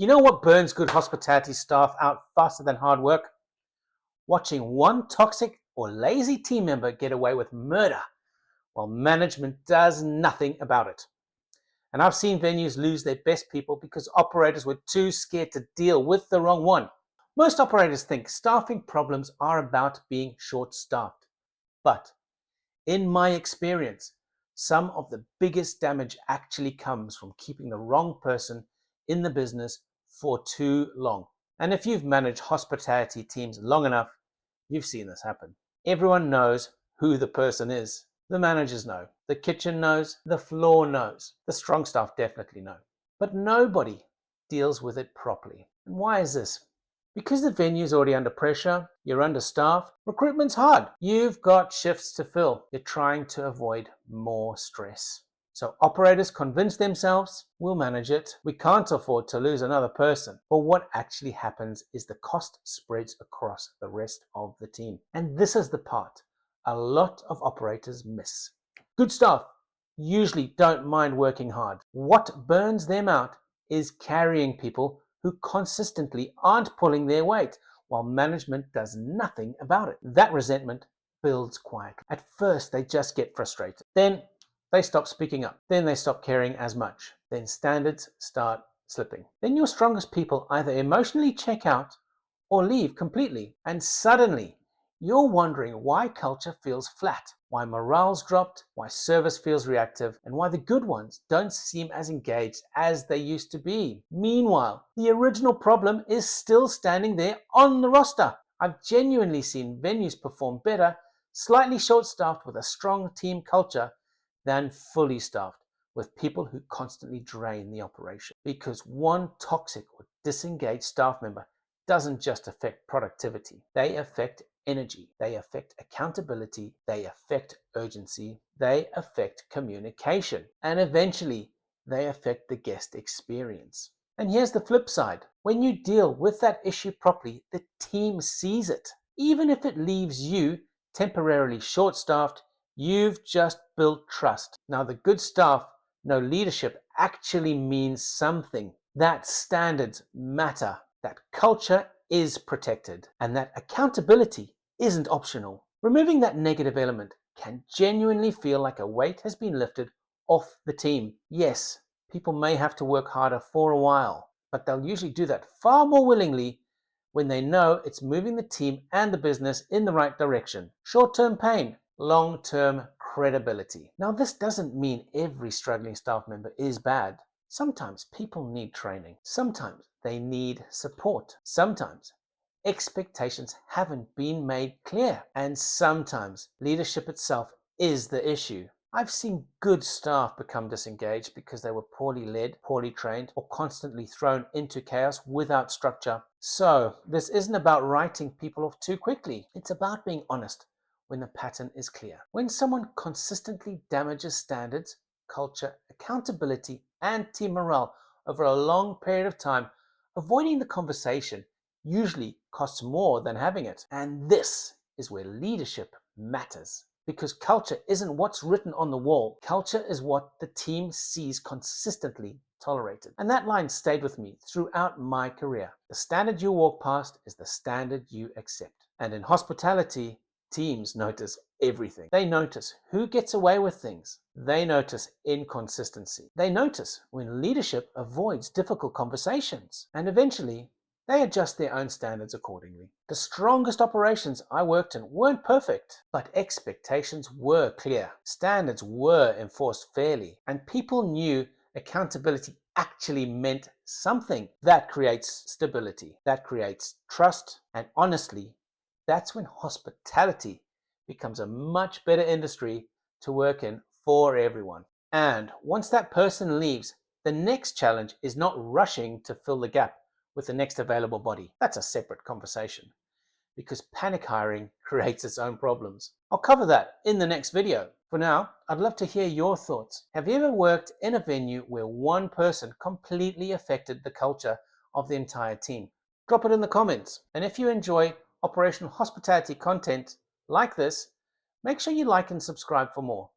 You know what burns good hospitality staff out faster than hard work? Watching one toxic or lazy team member get away with murder while management does nothing about it. And I've seen venues lose their best people because operators were too scared to deal with the wrong one. Most operators think staffing problems are about being short-staffed. But in my experience, some of the biggest damage actually comes from keeping the wrong person in the business for too long. And if you've managed hospitality teams long enough, you've seen this happen. Everyone knows who the person is. The managers know, the kitchen knows, the floor knows, the strong staff definitely know. But nobody deals with it properly. And why is this? Because the venue's already under pressure, you're understaffed, recruitment's hard. You've got shifts to fill. You're trying to avoid more stress. So operators convince themselves, we'll manage it. We can't afford to lose another person. But what actually happens is the cost spreads across the rest of the team. And this is the part a lot of operators miss. Good staff usually don't mind working hard. What burns them out is carrying people who consistently aren't pulling their weight while management does nothing about it. That resentment builds quietly. At first, they just get frustrated. Then they stop speaking up. Then they stop caring as much. Then standards start slipping. Then your strongest people either emotionally check out or leave completely. And suddenly, you're wondering why culture feels flat, why morale's dropped, why service feels reactive, and why the good ones don't seem as engaged as they used to be. Meanwhile, the original problem is still standing there on the roster. I've genuinely seen venues perform better, slightly short-staffed with a strong team culture, than fully staffed with people who constantly drain the operation. Because one toxic or disengaged staff member doesn't just affect productivity, they affect energy, they affect accountability, they affect urgency, they affect communication, and eventually they affect the guest experience. And here's the flip side. When you deal with that issue properly, the team sees it. Even if it leaves you temporarily short-staffed, you've just built trust. Now, the good staff know leadership actually means something, that standards matter, that culture is protected, and that accountability isn't optional. Removing that negative element can genuinely feel like a weight has been lifted off the team. Yes, people may have to work harder for a while, but they'll usually do that far more willingly when they know it's moving the team and the business in the right direction. Short-term pain, long-term credibility. Now, this doesn't mean every struggling staff member is bad. Sometimes people need training. Sometimes they need support. Sometimes expectations haven't been made clear. And sometimes leadership itself is the issue. I've seen good staff become disengaged because they were poorly led, poorly trained, or constantly thrown into chaos without structure. So this isn't about writing people off too quickly. It's about being honest when the pattern is clear. When someone consistently damages standards, culture, accountability, and team morale over a long period of time, avoiding the conversation usually costs more than having it. And this is where leadership matters. Because culture isn't what's written on the wall. Culture is what the team sees consistently tolerated. And that line stayed with me throughout my career. The standard you walk past is the standard you accept. And in hospitality, teams notice everything. They notice who gets away with things. They notice inconsistency. They notice when leadership avoids difficult conversations. And eventually, they adjust their own standards accordingly. The strongest operations I worked in weren't perfect, but expectations were clear. Standards were enforced fairly, and people knew accountability actually meant something. That creates stability, that creates trust, and honestly, that's when hospitality becomes a much better industry to work in for everyone. And once that person leaves, the next challenge is not rushing to fill the gap with the next available body. That's a separate conversation, because panic hiring creates its own problems. I'll cover that in the next video. For now, I'd love to hear your thoughts. Have you ever worked in a venue where one person completely affected the culture of the entire team? Drop it in the comments. And if you enjoy operational hospitality content like this, make sure you like and subscribe for more.